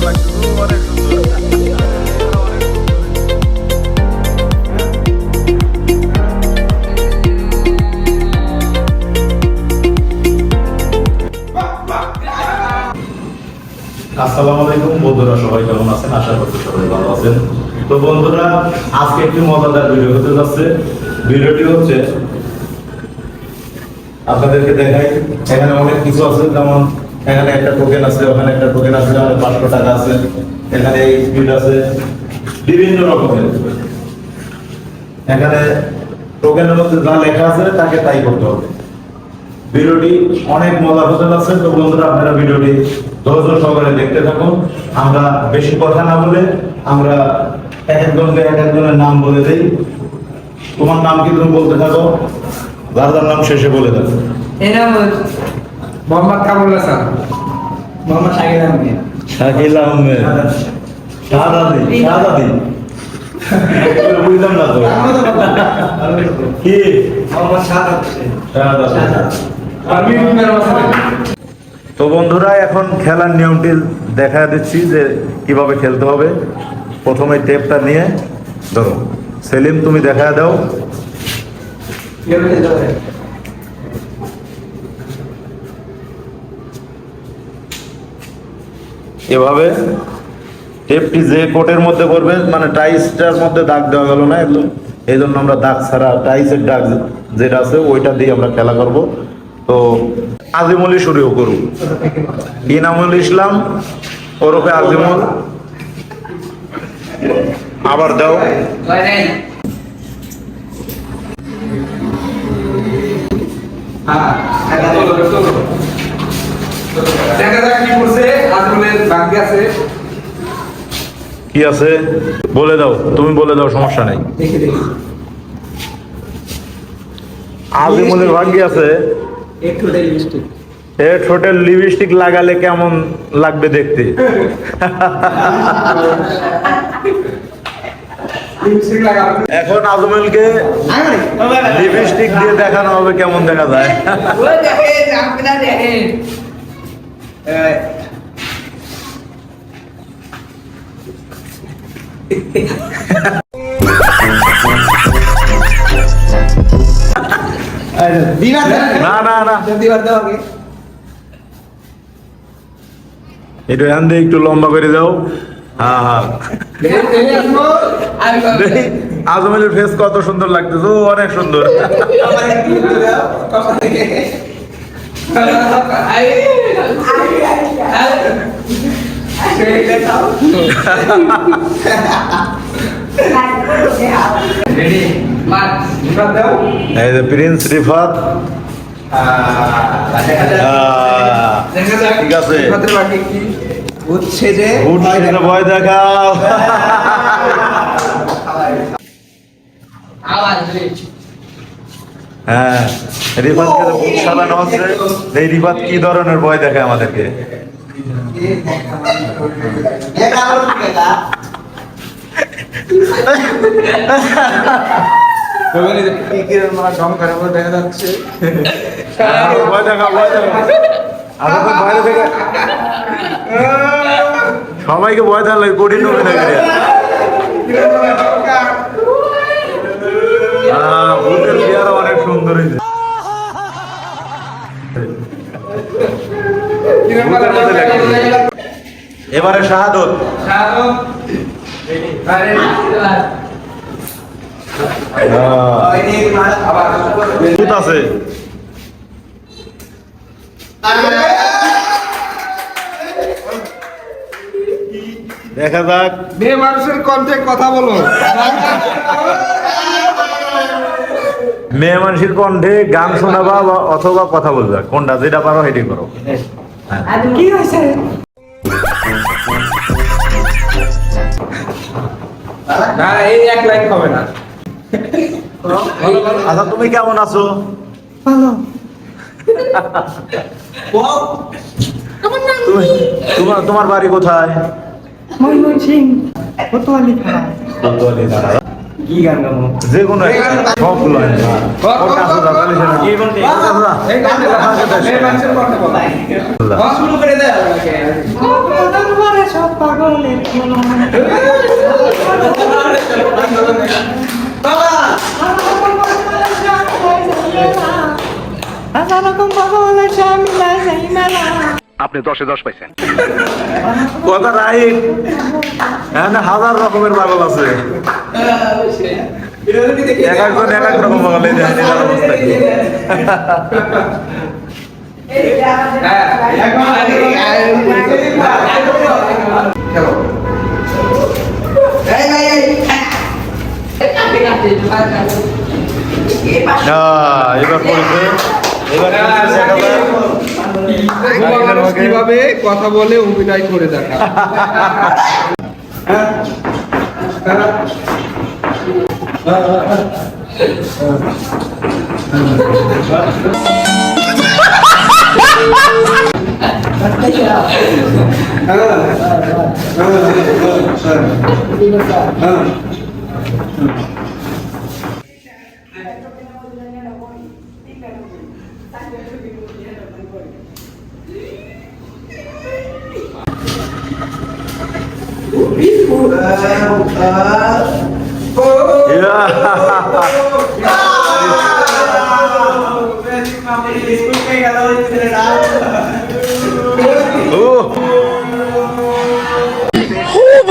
লাগছে, অনেক সুন্দর। আসসালামু আলাইকুম বন্ধুরা, সবাই কেমন আছেন? আশা করছি সবাই ভালো আছেন। তো বন্ধুরা, আজকে একটি মজাদার ভিডিও হতে যাচ্ছে। ভিডিওটি হচ্ছে আপনাদেরকে দেখাই, এখানে অনেক কিছু আছে, যেমন এখানে একটা টোকেন আছে, ওখানে একটা টোকেন আছে, আর 500 টাকা আছে, এখানে এই স্পিড আছে, বিভিন্ন রকমের। এখানে টোকেনের মধ্যে যা লেখা আছে তাকে তাই করতে হবে। ভিডিওটি অনেক মজার হতে যাচ্ছে। তো বন্ধুরা, আপনারা ভিডিওটি ধৈর্য সহকারে দেখতে থাকুন। আমরা বেশি কথা না বলে আমরা এক একজনের নাম বলে দেই। তোমার নাম কি তুমি বলতে থাকো, যার যার নাম শেষে বলে দেবো। এর নাম মোহাম্মদ কামরুল হাসান, মোহাম্মদ শাকিল আহমেদ, শাকিল আহমেদ, শাহাদাদি বুঝলাম না তো কি মোহাম্মদ তো বন্ধুরা, এখন খেলার নিয়মটি দেখা দিচ্ছি যে কিভাবে খেলতে হবে। প্রথমে টেপটা নিয়ে ধরো, সেলিম তুমি দেখা দাও। এভাবে টেপটি যে কোটের মধ্যে করবে, মানে টাইসটার মধ্যে দাগ দেওয়া গেল না একদম, এই জন্য আমরা দাগ ছাড়া টাইসের দাগ যেটা আছে ওইটা দিয়ে আমরা খেলা করব। তো আজিমুল শুরু করুন। ইনামুল ইসলাম ওরফে আজিমুল, আবার দাও। কি আছে বলে দাও, তুমি বলে দাও, সমস্যা নাই। আজিমুলের ভাগ্যে আছে এক ঠোঁটের লিপস্টিক লাগালে কেমন লাগবে দেখতে। এখন আজমলকে লিপস্টিক দিয়ে দেখানো হবে কেমন দেখা যায়। না না না, একটু এখান দিয়ে একটু লম্বা করে দাও। হ্যাঁ হ্যাঁ, আজমলের ফেস কত সুন্দর লাগতেছে, ও অনেক সুন্দর। এই যে প্রিন্স রিফাত, ঠিক আছে, হচ্ছে যে ভয় দেখাও। হ্যাঁ, রিফাতকে ভূত সাজানো হচ্ছে। এই রিফাত কি ধরনের ভয় দেখায় আমাদেরকে। দেখা যাচ্ছে ভয় দেখা, ভয় দেখা, বাইরে থেকে সবাইকে ভয় দেওয়া লাগে, কঠিন অভিনয় করে। ভূতের চেহারা অনেক সুন্দর হয়েছে। এবারে শাহাদত, ভূত আছে। দেখা যাক, মেয়ে মানুষের কণ্ঠে কথা বলো। মেয়ে মানুষের কণ্ঠে গান শোনাবা অথবা কথা বলবা, কোনটা যেটা পারো সেটাই করো। কি হয়েছে? না, এই এক লাইন হবে না। আচ্ছা, তুমি কেমন আছো? ভালো। তোমার বাড়ি কোথায়? ময়মনসিংহ, কোতোয়ালি থানা। কি গান গাবো? যে কোনো সবগুলো শুরু করে দে আপনি 10-এ 10 পাইছেন। কথা রাইট, এখানে হাজার রকমের পাগল আছে, এক একজন এক এক রকম পাগল। এই দেখেন এটার অবস্থা কি। এবার পড়েছে, এবার কিভাবে কথা বলে অভিনয় করে দেখা।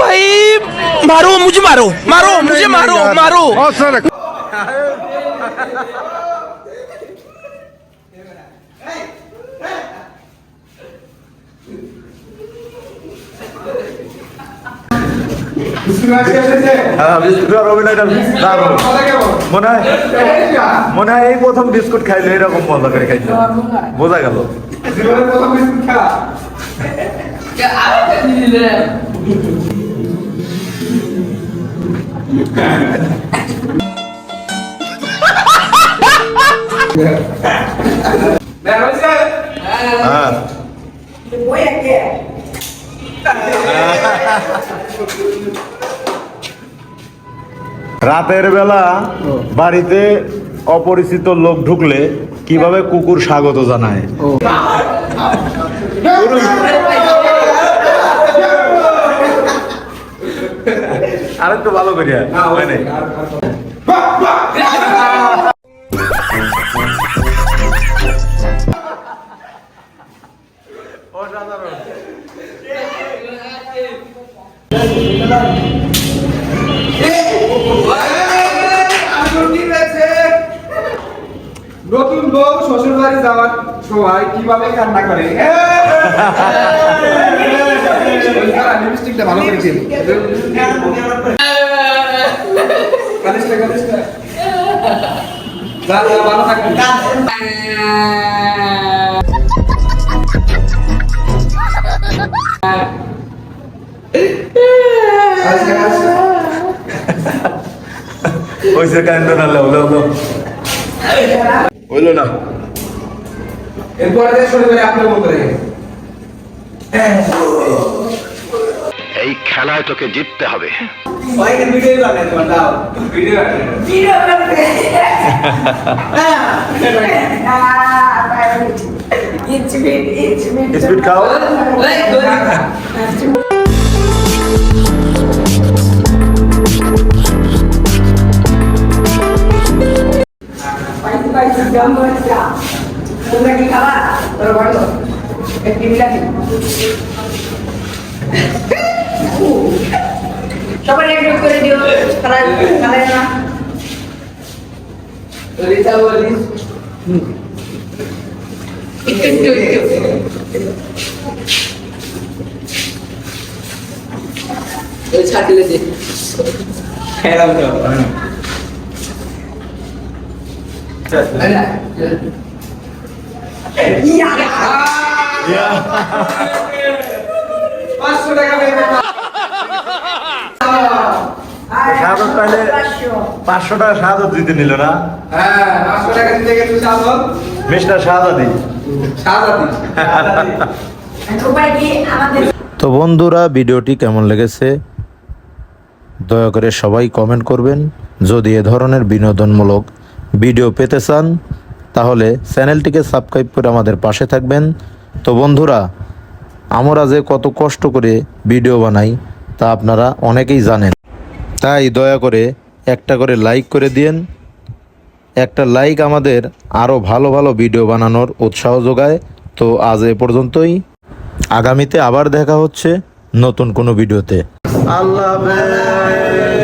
भाई मारो मुझे, मारो मारो मुझे, मारो मारो। বিস্কুট আর অভিনয়টা দারুণ। মনে হয় এই প্রথম বিস্কুট খাইলে এরকম মজা করে খাইছে, বোঝা গেল। জীবনের প্রথম বিস্কুট খাওয়া। হ্যাঁ রাতের বেলা বাড়িতে অপরিচিত লোক ঢুকলে কিভাবে কুকুর স্বাগত জানায়? আরেকটু ভালো করিয়া হয় নাই। নতুন বউ শ্বশুর বাড়ি যাওয়ার সময় কিভাবে কান্না করে? লিপস্টিকটা ভালো করে কিন। ভালো থাকবেন। ওইসে কান্দ না, হইলো না। এরপরে শনিবারে আপনার মতো রেখে এই খেলায় তোকে জিততে হবে। বিস্কুট খাও। তোমরা কি খাবা? তোর বলো একটি বিলাতি সবাই একটু করে দিও, খালা খালা না রিতা বলিস একটু ওই ছাড়লে দে খেলাম তো আরে শাহাদত পাইলে 500 টাকা শাহাদত দিতে নিল না? হ্যাঁ 500 টাকা দিতে গেছে শাহাদত। মিস্টার শাহাদাতি। উপায় কি আমাদের। তো বন্ধুরা, ভিডিওটি কেমন লেগেছে দয়া করে সবাই কমেন্ট করবেন। যদি এ ধরনের বিনোদনমূলক ভিডিও পেতে চান তাহলে চ্যানেলটিকে সাবস্ক্রাইব করে আমাদের পাশে থাকবেন। তো বন্ধুরা, আমরা যে কত কষ্ট করে ভিডিও বানাই তা আপনারা অনেকেই জানেন, তাই দয়া করে একটা করে লাইক করে দিন। একটা লাইক আমাদের আরও ভালো ভালো ভিডিও বানানোর উৎসাহ যোগায়। তো আজ এ পর্যন্তই, আগামীতে আবার দেখা হচ্ছে নতুন কোনো ভিডিওতে। আল্লাহ হাফেজ।